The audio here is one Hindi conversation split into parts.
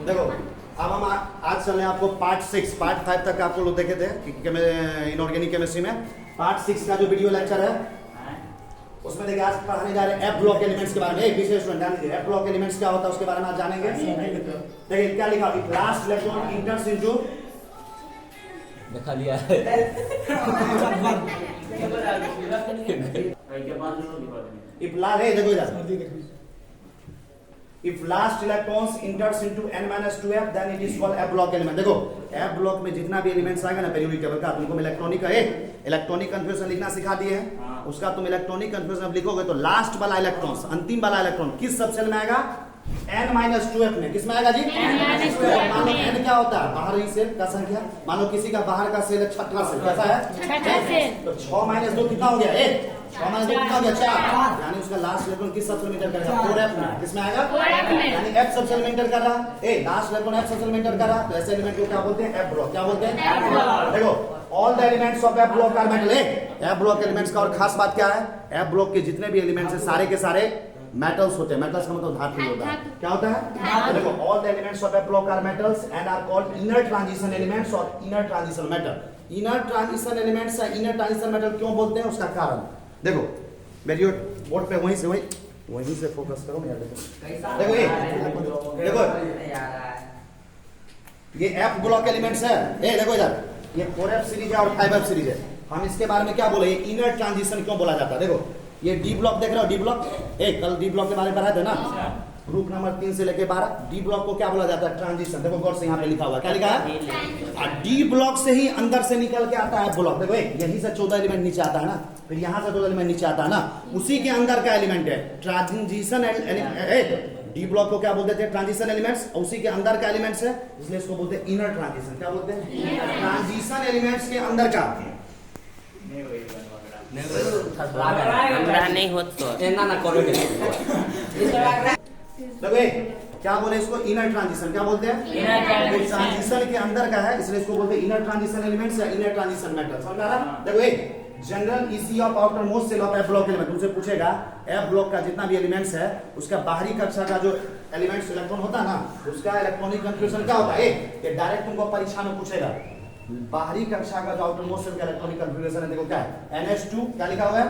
देखो अब हम आज चल रहे हैं आपको पार्ट 6 पार्ट 5 तक आपको लोग देखे थे इनऑर्गेनिक केमिस्ट्री में। पार्ट 6 का जो वीडियो लेक्चर है उसमें देखिए आज पढ़ाने जा रहे हैं एफ ब्लॉक एलिमेंट्स के बारे में। एक विशेष ध्यान दीजिए, एफ ब्लॉक एलिमेंट्स क्या होता है उसके बारे में आज जानेंगे। देखिए क्या लिखा है, लास्ट इलेक्ट्रॉन इंटर्स इनटू, दिखा लिया है इफ ला है देखो इधर, if last electrons enters into n-2f then it is called f block element। देखो f block में जितना भी एलिमेंट्स आएगा ना पेरियोडिक टेबल का, तुमको इलेक्ट्रॉनिक का इलेक्ट्रॉनिक कन्फ्यूजन लिखना सिखा दिए हैं। उसका तुम इलेक्ट्रॉनिक कन्फ्यूजन लिखोगे तो लास्ट वाला इलेक्ट्रॉन, अंतिम वाला इलेक्ट्रॉन किस सब सेल में आएगा, n-2f में। किस में आएगा जी, मानो n क्या होता है, बाहरी सेल का संख्या। मानो किसी का बाहर का सेल छठा सेल, कैसा है, तो 6 - 2 कितना हो गया, 1 6 - 2 कितना हो गया, 4। यानी उसका लास्ट इलेक्ट्रॉन किस सबसेल में एंटर करेगा, 4f में। किसमें आएगा, यानी f सबसेल में एंटर कर रहा है, लास्ट इलेक्ट्रॉन f सबसेल में एंटर कर रहा है, तो ऐसे एलिमेंट को क्या बोलते हैं, f ब्लॉक। क्या बोलते हैं, देखो all the elements of f block are metal. f block elements का और खास बात क्या है, f ब्लॉक के जितने भी एलिमेंट्स हैं सारे के सारे मेटल्स होते हैं। मेटल्स का मतलब धातु होता है। क्या होता है, देखो all the elements of f block are metals and are called inner transition elements और inner transition metal. Inner transition elements या इनर ट्रांजिशन मेटल क्यों बोलते हैं, उसका कारण देखो मेरी बोर्ड पे वहीं से फोकस करो यार। देखो ये f ब्लॉक एलिमेंट्स है, देखो इधर ये 4f सीरीज है और 5f सीरीज है। हम इसके बारे में क्या बोले, इनर ट्रांजिशन क्यों बोला जाता है। देखो ये डी ब्लॉक देख रहे हो, डी ब्लॉक कल डी ब्लॉक के बारे में पढ़ा थे ना, ग्रुप नंबर 3 से लेके 12। डी ब्लॉक को क्या बोला जाता है, ट्रांजिशन। देखो गौर से यहाँ पे लिखा हुआ, क्या लिखा है, डी ब्लॉक से ही अंदर से निकल के आता है ब्लॉक। देखो यहीं से 14 एलिमेंट नीचे आता है ना, फिर यहाँ से 14 एलिमेंट नीचे आता है ना, उसी के अंदर का एलिमेंट है ट्रांजिशन। डी ब्लॉक को क्या बोलते थे, ट्रांजिशन एलिमेंट्स, उसी के अंदर का एलिमेंट्स है, इसलिए इसको बोलते हैं इनर ट्रांजिशन। क्या बोलते हैं, ट्रांजिशन एलिमेंट्स के अंदर का। नहीं हो तो क्या बोले इसको, इनर ट्रांजिशन। क्या बोलते हैं, ट्रांजिशन के अंदर का है, इसलिए इसको बोलते हैं इनर ट्रांजिशन एलिमेंट्स या इनर ट्रांजिशन मेटल। समझ आ रहा, देखो general EC of outermost shell of F block element. तुमसे पूछेगा एफ ब्लॉक का जितना भी एलिमेंट्स है उसका बाहरी कक्षा का जो एलिमेंट्स इलेक्ट्रॉन होता है ना, उसका इलेक्ट्रॉनिक कन्फ्यूजन क्या होता है, ये डायरेक्ट तुमको परीक्षा में पूछेगा। बाहरी कक्षा का जो आउटर मोस्ट सेल का इलेक्ट्रॉनिक कन्फिगरेशन है, देखो क्या है, NH2 क्या लिखा हुआ है,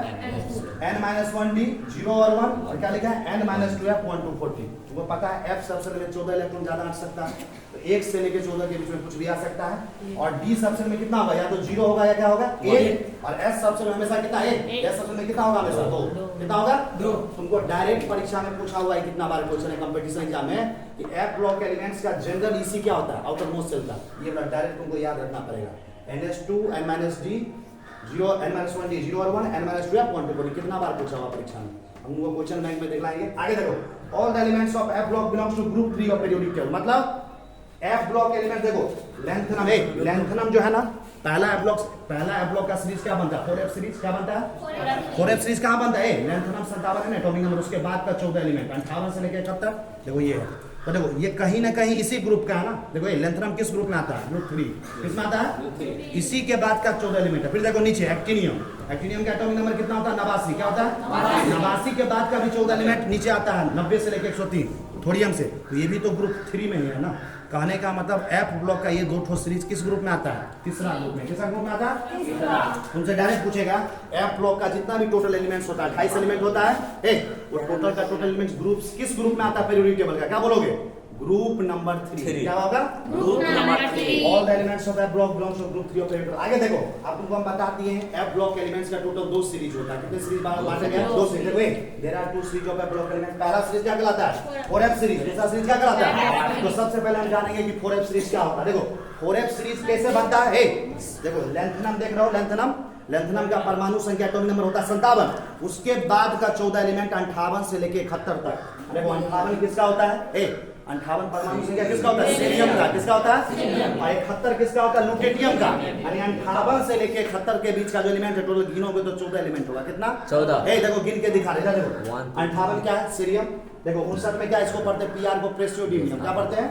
n-1d 0 और 1, और क्या लिखा है n-2f 1 to 40। तुमको पता है f सबसेल में 14 इलेक्ट्रॉन ज्यादा आ सकता है, तो 1 से लेके 14 के बीच में कुछ भी आ सकता है। और d सबसेल में कितना होगा, या तो 0 होगा या क्या होगा 1, और s सबसेल में हमेशा कितना 1, s सबसेल में कितना होगा हमेशा 2। कितना होगा 2। तुमको डायरेक्ट परीक्षा में पूछा हुआ है कितना बार क्वेश्चन है कंपटीशन एग्जाम में कि f ब्लॉक एलिमेंट्स का जनरल ईसी क्या होता है, आउटर मोस्ट सेल का। ये डायरेक्ट तुमको याद रखना पड़ेगा, NH2 n-d 0 n-1d 0 और 1 n-2f 1 to 40। कितना बार पूछा हुआ परीक्षा में, हम वो क्वेश्चन बैंक में दिखलाएंगे। आगे देखो all the elements of f block belongs to group 3 of periodic table. मतलब f ब्लॉक एलिमेंट देखो लेंथनम, लेंथनम जो है ना, पहला f ब्लॉक का सीरीज क्या बनता है, 4f सीरीज। क्या बनता है, 4f सीरीज कहां बनता है, लेंथनम 57 है ना एटॉमिक नंबर, उसके बाद का 14 एलिमेंट 58 से लेकर 71। देखो ये है, तो देखो ये कहीं ना कहीं इसी ग्रुप का है ना। देखो ये लेंथनम किस ग्रुप में आता है, ग्रुप 3। किसमें आता है, इसी के बाद का 14 एलिमेंट है। फिर देखो नीचे एक्टिनियम, एक्टिनियम का एटॉमिक नंबर कितना होता है, 89। क्या होता है, 89 के बाद का भी 14 एलिमेंट नीचे आता है, 90 से लेकर 103 थोड़ियम से, तो ये भी तो ग्रुप 3 में ही है ना। कहने का मतलब एफ ब्लॉक का ये 2 सीरीज किस ग्रुप में आता है, तीसरा ग्रुप में। किस ग्रुप में आता है, तुमसे डायरेक्ट पूछेगा एफ ब्लॉक का जितना भी टोटल एलिमेंट्स होता है, 28 एलिमेंट होता है, वो टोटल का टोटल एलिमेंट्स ग्रुप किस ग्रुप में आता है पीरियोडिक टेबल का। क्या बोलोगे, ग्रुप नंबर 3। Three. क्या होगा? Group number 3. All the elements of F block belongs to group 3 of element. आगे देखो, आप तुमको हम बता दिए हैं एफ ब्लॉक एलिमेंट्स का टोटल 2 सीरीज होता है। कितने सीरीज बांटे गए? 2 सीरीज। देखो there are 2 series of F block element. पहला सीरीज क्या कहलाता है? 4f series. दूसरा सीरीज क्या कहलाता है? तो सबसे पहले हम जानेंगे कि 4f सीरीज क्या होता है। देखो 4f सीरीज कैसे बनता है? देखो लेंथनम देख रहे हो, लेंथनम का परमाणु संख्या एटॉमिक नंबर होता है 57। उसके बाद का 14 एलिमेंट 58 से लेके 71 तक। देखो 58 किसका होता है? 58 परमाणु संख्या किसका होता है? सीरियम का। किसका होता है? और 71 किसका होता है? लुटेटियम का। यानी 58 से लेके 71 के बीच का जो एलिमेंट है टोटल गिनोगे तो 14 एलिमेंट होगा। कितना? 14। देखो गिन के दिखा रहे हैं। देखो 1 58 क्या है? सीरियम। देखो 59 में क्या इसको पढ़ते हैं? पीआर को प्रेसियोडियम। क्या पढ़ते हैं?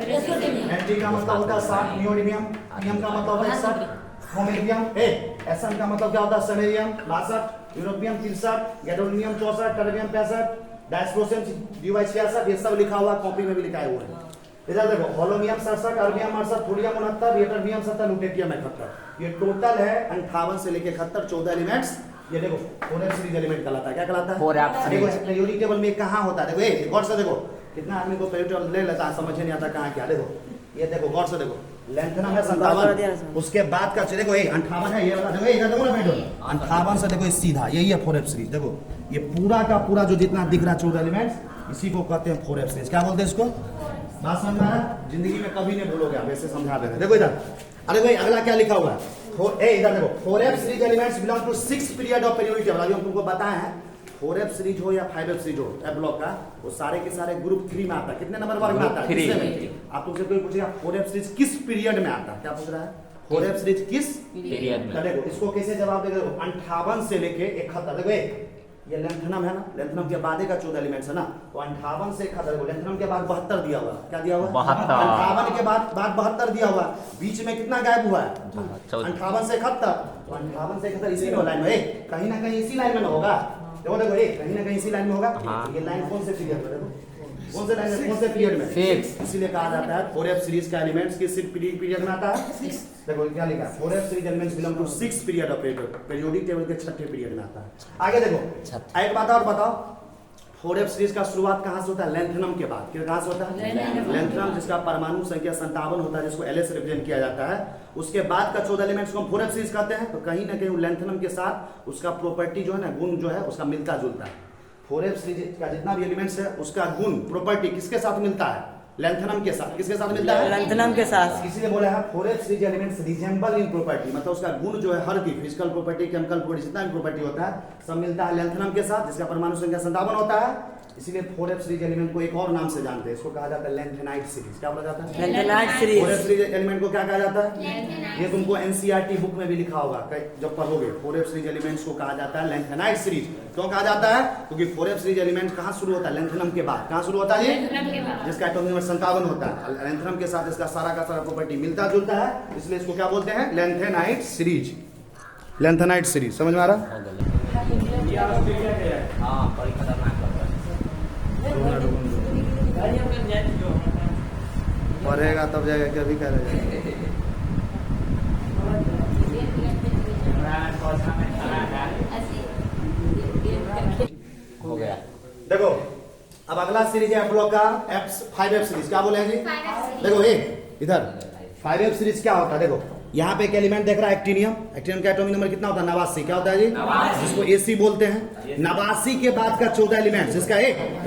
एनटी का मतलब होता है 60, नियोडियम। पीएम का मतलब है 61, क्रोमेटियम। एसएन का मतलब क्या होता है? Samarium 62, europium 63, गैडोनियम 64, terbium 65, डायस्प्रोसियम D 66। ये सब लिखा हुआ कॉपी में भी लिखा हुआ है। इधर देखो होलोमियम 67, अर्बियम 68, थोरियम 69, यटरबियम 70, लुटेटियम 71। ये टोटल है 58 से लेके 71 14 एलिमेंट्स। ये देखो 4f सीरीज एलिमेंट कहलाता है। क्या कहलाता है? 4f देखो पीरियोडिक टेबल में कहां होता है? देखो गौर से देखो, कितना आदमी को पीरियोडिक टेबल ले लेता है, समझ नहीं आता कहां क्या। देखो ये देखो गौर से देखो, लेंथनम है 57, उसके बाद का देखो 58 है। ये वाला देखो इधर देखो ना बेटो, 58 से देखो ये सीधा यही है 4f सीरीज। देखो ये पूरा का पूरा जो जितना दिख रहा है 14 एलिमेंट्स, इसी को कहते हैं 4f सीरीज। क्या बोलते हैं इसको? बात समझ में आ रहा है? जिंदगी में कभी नहीं भूलोगे आप, ऐसे समझा दे रहे। देखो इधर, अरे भाई अगला क्या लिखा हुआ है? इधर देखो 4f series elements belong to 6 period of periodic table. अभी हम तुमको बताए हैं 4f सीरीज हो या 5f सीरीज हो एफ ब्लॉक का, वो सारे के सारे ग्रुप 3 में आता है। कितने नंबर वर्ग में आता है? 3। आप तुमसे कोई पूछेगा 4f सीरीज किस पीरियड में आता है? क्या पूछ रहा है? 4f सीरीज किस पीरियड में? देखो इसको कैसे जवाब देगा? 58 से लेके 71। देखो ये लेंथनम है ना, लेंथनम के बाद का 14 एलिमेंट्स है ना, तो 58 से 71। लेंथनम के बाद 72 दिया हुआ। क्या दिया हुआ? 72। 58 के बाद 72 दिया हुआ। बीच में कितना गायब हुआ है? 58 से 71। तो 58 से 71 इसी लाइन में, कहीं ना कहीं इसी लाइन में होगा। देखो देखो कहीं ना कहीं इसी लाइन में होगा। ये लाइन कौन से पीरियड में? देखो कौन से लाइन, कौन से पीरियड में? 6। इसीलिए कहा जाता है 4f सीरीज का एलिमेंट्स किस पीरियड में आता है? देखो क्या लिखा है? 4f series elements belong to 6 period of periodic table के 6ठे पीरियड में आता है। आगे देखो एक बात और बताओ, 4f सीरीज का शुरुआत कहां से होता है? लेंथनम के बाद। कहां से होता है? लेंथनम, जिसका परमाणु संख्या 57 होता है, जिसको LS रिप्रेजेंट किया जाता है। उसके बाद का 14 एलिमेंट्स को हम 4f सीरीज कहते हैं। तो कहीं ना कहीं लेंथनम के साथ उसका प्रॉपर्टी जो है ना, गुण जो है उसका मिलता जुलता है। 4f सीरीज का जितना भी एलिमेंट्स है उसका गुण प्रॉपर्टी किसके साथ मिलता है? लेंथनम के साथ। किसके साथ मिलता है? लेंथनम के साथ। इसीलिए बोला है 4f series elements resemble in property, मतलब उसका गुण जो है हर की फिजिकल प्रॉपर्टी, केमिकल प्रॉपर्टी, जितना भी प्रॉपर्टी होता है सब मिलता है लेंथनम के साथ, जिसका परमाणु संख्या 57 होता है। इसीलिए 4f सीरीज एलिमेंट को एक और नाम से जानते हैं, इसको कहा जाता है लेंथेनाइट सीरीज। क्या बोला जाता है? Lanthanide series. 4f series element को क्या कहा जाता है? ये तुमको एनसीईआरटी बुक में भी लिखा होगा जब पढ़ोगे। 4f सीरीज एलिमेंट्स को कहा जाता है लेंथेनाइट सीरीज। क्यों कहा जाता है? क्योंकि 4f सीरीज एलिमेंट कहां शुरू होता है? लेंथनम के बाद। कहां शुरू होता है? जिसका एटॉमिक नंबर 57 होता है। लेंथनम के साथ इसका सारा का सारा प्रॉपर्टी मिलता जुलता है, इसलिए इसको क्या बोलते हैं? Lanthanide series. लेंथेनाइट सीरीज समझ में आ रहा? हाँ बड़ी खतरनाक पढ़ेगा तब जाएगा, क्या भी करेगा। हो गया। देखो अब अगला सीरीज है ब्लॉक का 5f सीरीज। क्या बोले जी? देखो इधर 5f सीरीज क्या होता है? देखो यहाँ पे एक एलिमेंट देख रहा है एक्टिनियम। एक्टिनियम का एटॉमिक नंबर कितना होता है? 89। क्या होता है जी? जिसको AC बोलते हैं। 89 के बाद का 14 एलिमेंट, जिसका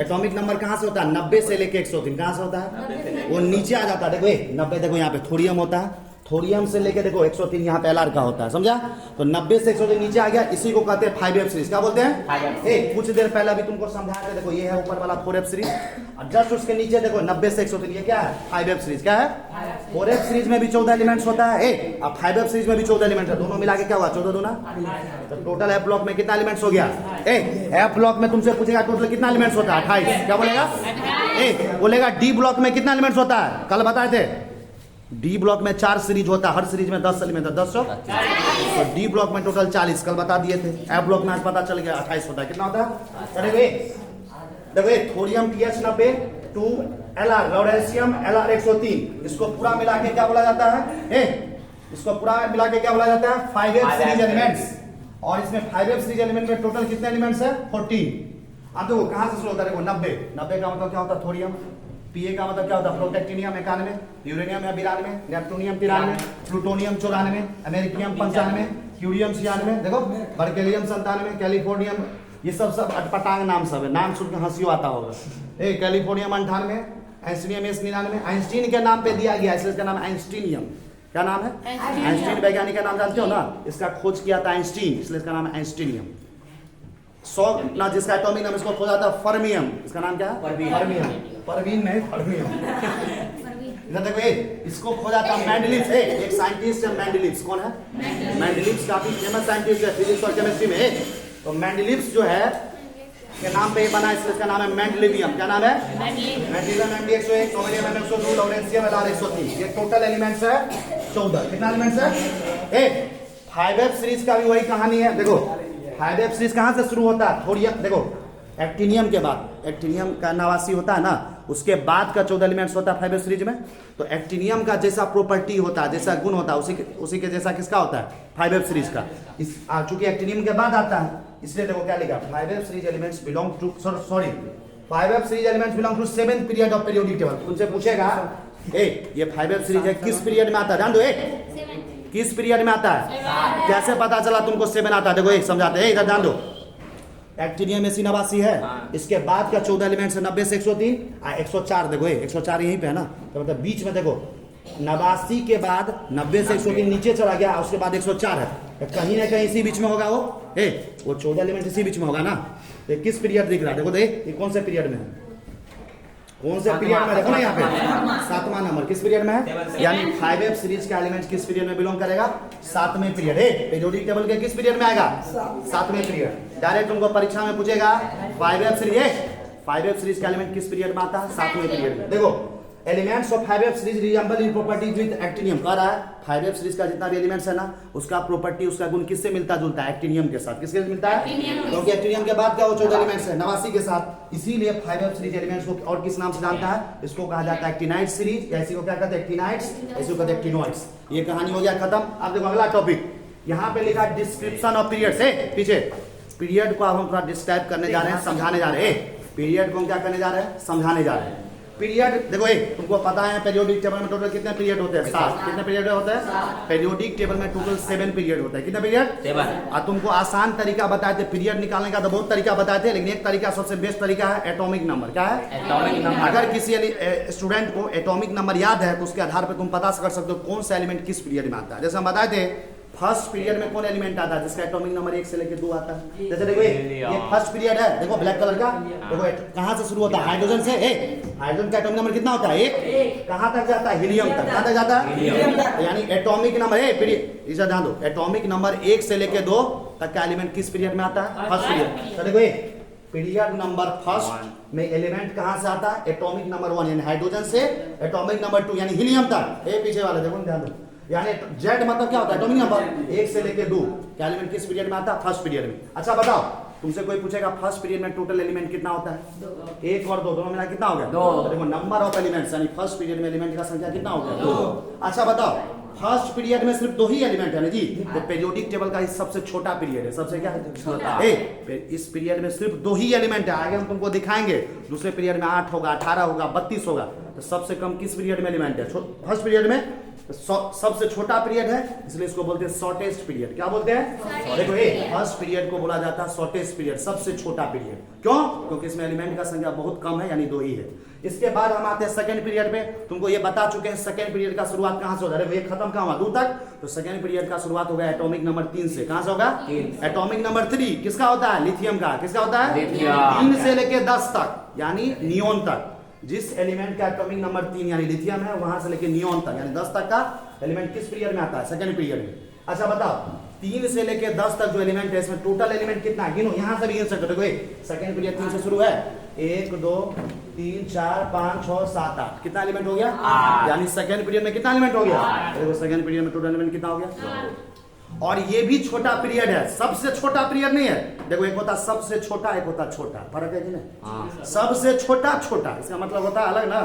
एटॉमिक नंबर कहां से होता है? 90 से लेके 103। कहां से होता है? वो नीचे आ जाता है। देखो 90, देखो यहाँ पे थोरियम होता है, थोरियम से लेके देखो 103 यहाँ पे LR का होता है, समझा? तो 90 से 103 नीचे आ गया, इसी को कहते हैं 5f सीरीज। क्या बोलते हैं? कुछ देर पहले अभी तुमको समझाया था। देखो ये है ऊपर वाला 4f सीरीज, और जस्ट उसके नीचे देखो 90 से 103, ये क्या है? 5f series. क्या है? 4f सीरीज में भी 14 एलिमेंट्स होता है, अब 5f सीरीज में भी 14 एलिमेंट है। दोनों मिला के क्या हुआ? 14 दूना। तो टोटल एफ ब्लॉक में कितना एलिमेंट्स हो गया? एफ ब्लॉक में तुमसे पूछेगा टोटल कितना एलिमेंट्स होता है? 28। क्या बोलेगा? बोलेगा डी ब्लॉक में कितना एलिमेंट्स होता है? कल बताए थे डी ब्लॉक में 4 सीरीज होता है, हर सीरीज में 10 एलिमेंट है, 10 तो डी ब्लॉक में टोटल 40 कल बता दिए थे। एफ ब्लॉक में आज पता चल गया 28 होता है। कितना होता है? अरे देखो thorium TH 90, 2 LR, lawrencium LR 103, इसको पूरा मिला के क्या बोला जाता है? इसको पूरा मिला के क्या बोला जाता है? 5f series elements. और इसमें 5f सीरीज एलिमेंट में टोटल कितने एलिमेंट्स है? 14। अब देखो कहां से शुरू होता है? देखो 90 का मतलब क्या होता है? थोरियम। Pa का मतलब क्या होता है? प्रोटेक्टिनियम 91, यूरेनियम है 92, नेप्टूनियम 93, प्लूटोनियम 94, अमेरिकियम 95, क्यूरियम 96, देखो बर्केलियम 97, कैलिफोर्नियम, ये सब अटपटांग नाम सब है, नाम सुन के हंसी आता होगा। कैलिफोर्नियम 98, एंस्टीनियम 99, आइंस्टीन के नाम पे दिया गया इसलिए इसका नाम आइंस्टीनियम। क्या नाम है? आइंस्टीन वैज्ञानिक का नाम जानते हो ना, इसका खोज किया था आइंस्टीन, इसलिए इसका नाम है आइंस्टीनियम। 100 ना जिसका एटॉमिक नंबर इसको खोजा था फर्मियम, इसका नाम क्या है? फर्मियम। परवीन नहीं, फर्मियम। इधर देखो इसको खोजा था मेंडलिव्स, एक साइंटिस्ट है मेंडलिव्स। कौन है? मेंडलिव्स काफी फेमस साइंटिस्ट है फिजिक्स और केमिस्ट्री में। तो मेंडलिव्स जो है के नाम पे बना, इसलिए इसका नाम है मेंडलिवियम। क्या नाम है? मेंडलिवियम MD101, chromium M102, lawrencium LR103। ये टोटल एलिमेंट्स है 14। कितना एलिमेंट्स है? 5F सीरीज का भी वही कहानी है। देखो 5F सीरीज कहां से शुरू होता है? थोरियम, देखो एक्टिनियम के बाद, एक्टिनियम का 89 होता है ना, उसके बाद का 14 एलिमेंट्स होता है 5F सीरीज में। तो एक्टिनियम का जैसा प्रॉपर्टी होता है, जैसा गुण होता है, उसी के जैसा किसका होता है? 5F सीरीज का। चूंकि एक्टिनियम के बाद आता है इसलिए देखो क्या लिखा, 5F series elements belong to 5F series elements belong to 7th period of periodic table. तुमसे पूछेगा ये 5F सीरीज है किस पीरियड में आता है? जान दो किस पीरियड में आता है? कैसे पता चला तुमको 7 आता है? देखो समझाते हैं, इधर जान दो। एक्टिनियम में 89 है, इसके बाद का 14 एलिमेंट्स है 90 से 103, 104। देखो 104 यहीं पे है ना, तो मतलब बीच में देखो 89 के बाद 90 से 103 नीचे चला गया, उसके बाद 104 है, तो कहीं ना कहीं इसी बीच में होगा वो 14 एलिमेंट इसी बीच में होगा ना। तो किस पीरियड दिख रहा है? देखो ये कौन से पीरियड में है? कौन से पीरियड में? देखो ना यहाँ पे 7वां नंबर किस पीरियड में है? यानी 5F सीरीज का एलिमेंट किस पीरियड में बिलोंग करेगा? 7वें पीरियड है। पीरियोडिक टेबल के किस पीरियड में आएगा? 7वें पीरियड। डायरेक्ट तुमको परीक्षा में पूछेगा 5F सीरीज का एलिमेंट किस पीरियड में आता है? 7वें पीरियड में। देखो elements of 5F series resemble in properties with actinium. कह रहा है 5F सीरीज का जितना भी एलिमेंट्स है ना, उसका प्रॉपर्टी, उसका गुण किससे मिलता जुलता है? एक्टिनियम के साथ। किसके मिलता है? क्योंकि एक्टिनियम के बाद क्या वो 14 एलिमेंट्स है 89 के साथ, इसीलिए 5F सीरीज एलिमेंट्स को और किस नाम से जानता है? इसको कहा जाता है एक्टिनाइड सीरीज, या इसी को क्या कहते हैं? एक्टिनाइड्स, इसी को कहते हैं एक्टिनॉइड्स। ये कहानी हो गया खत्म। अब देखो अगला टॉपिक, यहाँ पे लिखा डिस्क्रिप्शन ऑफ पीरियड्स है। पीछे पीरियड को अब हम थोड़ा डिस्क्राइब करने जा रहे हैं, समझाने जा रहे हैं। पीरियड को हम क्या करने जा रहे हैं? समझाने जा रहे हैं। पीरियड देखो तुमको पता है पीरियोडिक टेबल में टोटल कितने पीरियड होते हैं? 7। कितने पीरियड होते हैं? पीरियोडिक टेबल में टोटल 7 पीरियड होता है। कितने पीरियड? 7। और तुमको आसान तरीका बताए थे पीरियड निकालने का, तो बहुत तरीका बताए थे, लेकिन एक तरीका सबसे बेस्ट तरीका है एटॉमिक नंबर। क्या है? Atomic number. अगर किसी स्टूडेंट को एटॉमिक नंबर याद है तो उसके आधार पर तुम पता कर सकते हो कौन सा एलिमेंट किस पीरियड में आता है। जैसे हम बताए थे फर्स्ट पीरियड में कौन एलिमेंट आता है जिसका एटॉमिक नंबर 1 से लेकर 2 आता है? जैसे देखो ये फर्स्ट पीरियड है, देखो ब्लैक कलर का, देखो कहां से शुरू होता है? हाइड्रोजन से। हाइड्रोजन का एटॉमिक नंबर कितना होता है? 1। कहां तक जाता है? हीलियम तक। कहां तक जाता है? यानी एटॉमिक नंबर इसे ध्यान दो, एटॉमिक नंबर 1 से लेकर 2 तक का एलिमेंट किस पीरियड में आता है? First period. तो देखो पीरियड नंबर फर्स्ट में एलिमेंट कहां से आता है? एटॉमिक नंबर 1 यानी हाइड्रोजन से एटॉमिक नंबर 2 यानी हीलियम तक। पीछे वाले देखो ध्यान दो, यानी जेड मतलब क्या होता है? एटॉमिक नंबर 1 से लेकर 2 का एलिमेंट किस पीरियड में आता है? फर्स्ट पीरियड में। अच्छा बताओ, तुमसे कोई पूछेगा फर्स्ट पीरियड में टोटल एलिमेंट कितना होता है? 1 और 2 दोनों मिला कितना हो गया? 2। देखो नंबर ऑफ एलिमेंट्स यानी फर्स्ट पीरियड में एलिमेंट का संख्या कितना हो गया? 2। अच्छा बताओ, फर्स्ट पीरियड में सिर्फ 2 ही एलिमेंट है ना जी, तो पीरियोडिक टेबल का सबसे छोटा पीरियड है। सबसे क्या है? छोटा। इस पीरियड में सिर्फ 2 ही एलिमेंट है, आगे हम तुमको दिखाएंगे। दूसरे पीरियड में 8 होगा, 18 होगा, 32 होगा। तो सबसे कम किस पीरियड में एलिमेंट है? फर्स्ट पीरियड में। सबसे छोटा पीरियड है, इसलिए इसको बोलते हैं शॉर्टेस्ट पीरियड। क्या बोलते हैं? देखो फर्स्ट पीरियड को बोला जाता है शॉर्टेस्ट पीरियड, सबसे छोटा पीरियड। क्यों? क्योंकि इसमें एलिमेंट का संख्या बहुत कम है, यानी 2 ही है। इसके बाद हम आते हैं सेकंड पीरियड पे। तुमको ये बता चुके हैं सेकंड पीरियड का शुरुआत कहां से होता है? ये खत्म कहां हुआ? 2 तक। तो सेकंड पीरियड का शुरुआत होगा एटॉमिक नंबर 3 से। कहां से होगा? एटॉमिक नंबर 3 किसका होता है? लिथियम का। किसका होता है? 3 से लेके 10 तक यानी नियोन तक। जिस एलिमेंट का एटॉमिक नंबर 3 यानी लिथियम है, वहां से लेके नियोन तक यानी 10 तक का एलिमेंट किस पीरियड में आता है? सेकंड पीरियड में। अच्छा बताओ, 3 से लेके 10 तक जो एलिमेंट है इसमें टोटल एलिमेंट कितना है? गिनो, यहां से भी गिन सकते हो। सेकंड पीरियड 3 से शुरू है, 1 2 3 4 5 6 7 8। कितना एलिमेंट हो गया? 8। यानी सेकंड पीरियड में कितना एलिमेंट हो गया? देखो सेकंड पीरियड में टोटल एलिमेंट कितना हो गया? और ये भी छोटा पीरियड है, सबसे छोटा पीरियड नहीं है। देखो एक होता सबसे छोटा, एक होता छोटा, फर्क है कि नहीं? सबसे छोटा छोटा, इसका मतलब होता है अलग ना।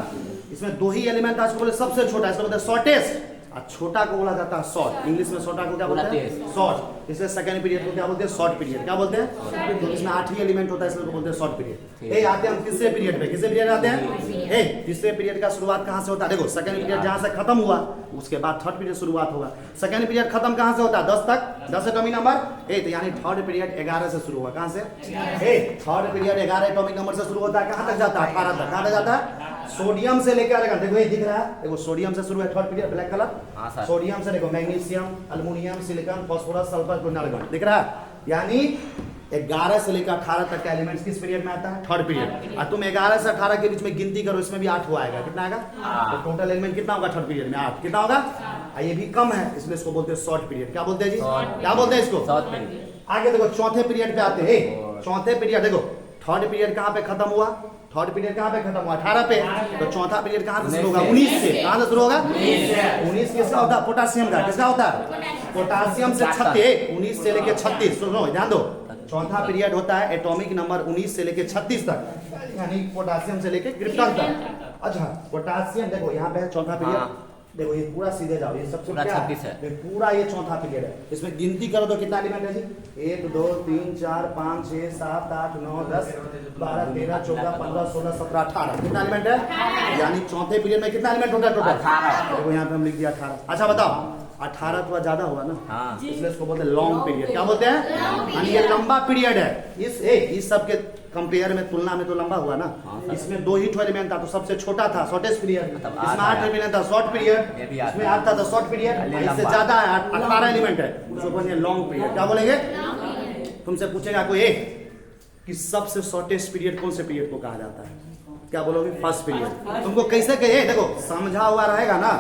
इसमें 2 ही एलिमेंट था, बोले सबसे छोटा, इसका मतलब शॉर्टेस्ट। और छोटा को बोला जाता है शॉर्ट। इंग्लिश में छोटा को क्या बोलते हैं? शॉर्ट। इसलिए सेकंड पीरियड को क्या बोलते हैं? Short period. क्या बोलते हैं? तो इसमें 8 ही एलिमेंट होता है, इसलिए बोलते हैं शॉर्ट पीरियड। ए आते हैं हम तीसरे पीरियड पे। किससे पीरियड आते हैं? ए तीसरे पीरियड का शुरुआत कहां से होता है? देखो सेकंड पीरियड जहां से खत्म हुआ उसके बाद थर्ड पीरियड शुरुआत होगा। सेकंड पीरियड खत्म कहां से होता है? 10 तक, 10 एटॉमिक नंबर 8, यानी थर्ड पीरियड 11 से शुरू हुआ। कहां से? ए थर्ड पीरियड 11 एटॉमिक नंबर से शुरू होता है। कहां तक जाता है? 18 तक। कहां तक जाता है? सोडियम से लेकर आएगा। देखो ये दिख रहा है, देखो सोडियम से शुरू है थर्ड पीरियड, ब्लैक कलर। हाँ सर। सोडियम से देखो magnesium, aluminium, silicon, phosphorus, sulphur, argon दिख रहा है। यानी 11 से लेकर 18 तक का एलिमेंट्स किस पीरियड में आता है? Third period. और तुम 11 से 18 के बीच में गिनती करो, इसमें भी 8 हुआ आएगा। कितना आएगा? तो टोटल एलिमेंट कितना होगा थर्ड पीरियड में? 8। कितना होगा? ये भी कम है, इसलिए इसको बोलते हैं शॉर्ट पीरियड। क्या बोलते हैं जी? क्या बोलते हैं इसको? Short period. आगे देखो चौथे पीरियड पे आते हैं। चौथे पीरियड देखो, थर्ड पीरियड कहां पे खत्म हुआ? थर्ड पीरियड कहां पे खत्म हुआ? 18 पे। तो चौथा पीरियड कहां से शुरू होगा? 19 से। कहां से शुरू होगा? 19 किसका होता है? पोटासियम का। किसका होता है? पोटासियम से 36। 19 से लेके 36। सुनो ध्यान दो, चौथा पीरियड होता है एटॉमिक नंबर 19 से लेके 36 तक, यानी पोटासियम से लेके क्रिप्टॉन तक। अच्छा पोटासियम देखो यहाँ पे चौथा पीरियड। देखो ये पूरा सीधे जाओ, ये सबसे पूरा क्या 36 है। ये पूरा ये चौथा पीरियड है। इसमें गिनती करो तो कितना एलिमेंट है जी? 1 2 3 4 5 6 7 8 9 10 12 13 14 15 16 17 18। कितना एलिमेंट है? यानी चौथे पीरियड में कितना एलिमेंट होता है टोटल? 18। देखो यहाँ पे हम लिख दिया 18। अच्छा बताओ 18 थोड़ा ज्यादा हुआ ना, हाँ। इसलिए इसको बोलते हैं लॉन्ग पीरियड। क्या बोलते हैं? यानी ये लंबा पीरियड है। इस सब के कंपेयर में, तुलना में तो लंबा हुआ ना। इसमें 2 ही एलिमेंट था तो सबसे छोटा था शॉर्टेस्ट पीरियड। इसमें 8 एलिमेंट था शॉर्ट पीरियड, इसमें 8 था तो शॉर्ट पीरियड। इससे ज्यादा है 18 एलिमेंट है, उसको बोलेंगे लॉन्ग पीरियड। क्या बोलेंगे? तुमसे पूछेगा कोई कि सबसे शॉर्टेस्ट पीरियड कौन से पीरियड को कहा जाता है? क्या बोलोगे? First period. तुमको कैसे कहे? देखो समझा हुआ रहेगा ना,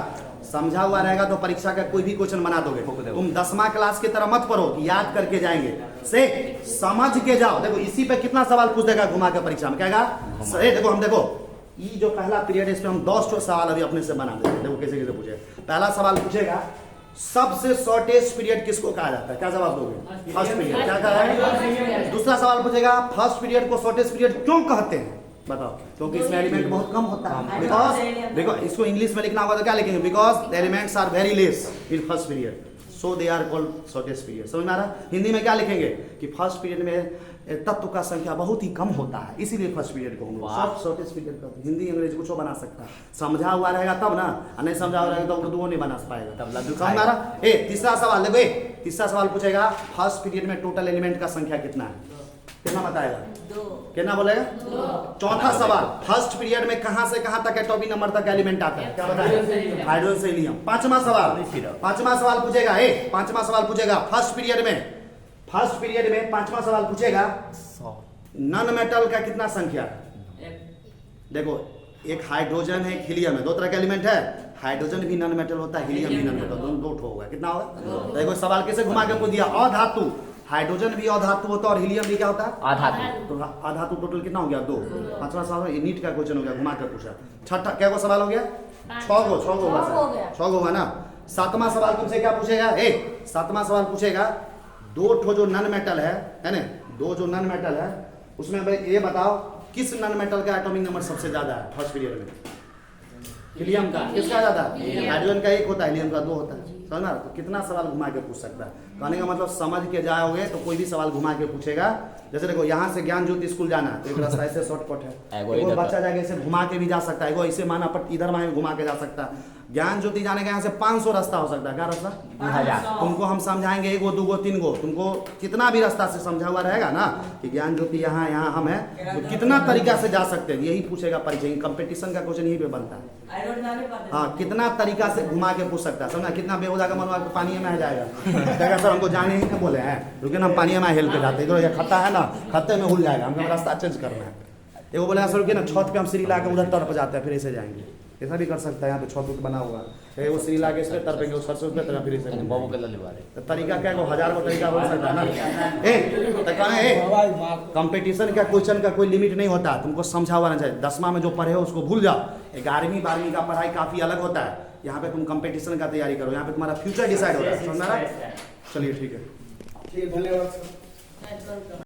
समझा हुआ रहेगा तो परीक्षा का कोई भी क्वेश्चन बना दोगे। तुम 10वां क्लास की तरह मत पढ़ो कि याद करके जाएंगे, से समझ के जाओ। देखो इसी पे कितना सवाल पूछ देगा घुमा के परीक्षा में। कहेगा देखो हम देखो ये जो पहला पीरियड है, इसमें हम 10 सवाल अभी अपने से बना देंगे। देखो कैसे कैसे पूछेगा। पहला सवाल पूछेगा सबसे शॉर्टेस्ट पीरियड किसको कहा जाता है? क्या जवाब दोगे? First period. क्या कहा है? दूसरा सवाल पूछेगा फर्स्ट पीरियड को शॉर्टेस्ट पीरियड क्यों कहते हैं? बताओ। क्योंकि इसमें एलिमेंट बहुत कम होता है। बिकॉज देखो इसको इंग्लिश में लिखना होगा तो क्या लिखेंगे? Because the elements are very less in first period, so they are called shortest period. समझ में आ रहा? हिंदी में क्या लिखेंगे कि फर्स्ट पीरियड में तत्व का संख्या बहुत ही कम होता है, इसीलिए फर्स्ट पीरियड को हम लोग शॉर्टेस्ट पीरियड कहते हैं। हिंदी अंग्रेजी कुछ बना सकता है, समझा हुआ रहेगा तब ना, नहीं समझा हुआ रहेगा तो उर्दू नहीं बना पाएगा। समझ में आ रहा? तीसरा सवाल देखो, तीसरा सवाल पूछेगा फर्स्ट पीरियड में टोटल एलिमेंट का संख्या कितना है? कितना बताएगा? 2। कितना बोलेगा? 2। चौथा सवाल फर्स्ट पीरियड में कहां से कहां तक एटॉमिक नंबर तक एलिमेंट आता है? क्या बताएगा? हाइड्रोजन से हीलियम। पांचवा सवाल पूछेगा पांचवा सवाल पूछेगा फर्स्ट पीरियड में पांचवा सवाल पूछेगा नॉन मेटल का कितना संख्या? देखो एक हाइड्रोजन है, एक हीलियम है, 2 तरह के एलिमेंट है। हाइड्रोजन भी नॉन मेटल होता है, हीलियम भी नॉन मेटल, दोनों 2 होगा। कितना होगा? देखो सवाल कैसे घुमा के पूछ दिया। अधातु, हाइड्रोजन भी अधातु होता है और हीलियम भी क्या होता है? अधातु। तो अधातु टोटल कितना हो गया? 2। पांचवा सवाल नीट का क्वेश्चन हो गया, घुमा कर पूछा। छठा क्या को सवाल हो गया? 6 गो होगा ना। सातवां सवाल तुमसे क्या पूछेगा? सातवां सवाल पूछेगा 2 जो नॉन मेटल है ना, 2 जो नॉन मेटल है उसमें ये बताओ किस नॉन मेटल का एटॉमिक नंबर सबसे ज्यादा है फर्स्ट पीरियड में? हीलियम का। किसका ज्यादा? हाइड्रोजन का 1 होता है, हीलियम का 2 होता है। समझ तो कितना सवाल घुमा के पूछ सकता है? कहने का मतलब समझ के जाओगे तो कोई भी सवाल घुमा के पूछेगा। जैसे देखो यहाँ से ज्ञान ज्योति स्कूल जाना है तो एक रास्ता ऐसे शॉर्टकट है, एगो बच्चा जाके ऐसे घुमा के भी जा सकता है, एगो ऐसे माना पट इधर माने घुमा के जा सकता है। ज्ञान ज्योति जाने का यहाँ से 500 रास्ता हो सकता है। क्या रास्ता? 2000। तुमको हम समझाएंगे 1 2 3 गो, तुमको कितना भी रास्ता से समझा हुआ रहेगा ना कि ज्ञान ज्योति यहाँ यहाँ हम है, तो कितना तरीका से जा सकते हैं यही पूछेगा परीक्षा। कंपटीशन का क्वेश्चन यही पे बनता है। हाँ कितना तरीका से घुमा के पूछ सकता है, समझा? कितना बेहुदा का मनवा पानी में जाएगा सर हमको जाने ही बोले हैं, लेकिन हम पानी में हेल के जाते हैं। खत्ता है ना, खत्ते में हुल जाएगा, हमको रास्ता चेंज करना है। एगो बोले सर रुकिए ना, छत पे हम सीढ़ी ला के उधर तरफ जाते हैं फिर ऐसे जाएंगे। ऐसा भी कर सकता है, यहाँ पे छत बना हुआ है, वो सीढ़ी ला के इस पे तरपेंगे, उस से उस पे फिर ऐसे तरीका क्या है? 1000 तरीका हो सकता है ना। कंपटीशन का क्वेश्चन का कोई लिमिट नहीं होता, तुमको समझा हुआ ना चाहिए। 10वां में जो पढ़े हो उसको भूल जाओ, 11वीं 12वीं का पढ़ाई काफी अलग होता है। यहाँ पे तुम कंपटीशन का तैयारी करो, यहाँ पे तुम्हारा फ्यूचर डिसाइड होता है। समझ रहा है? चलिए ठीक है, धन्यवाद।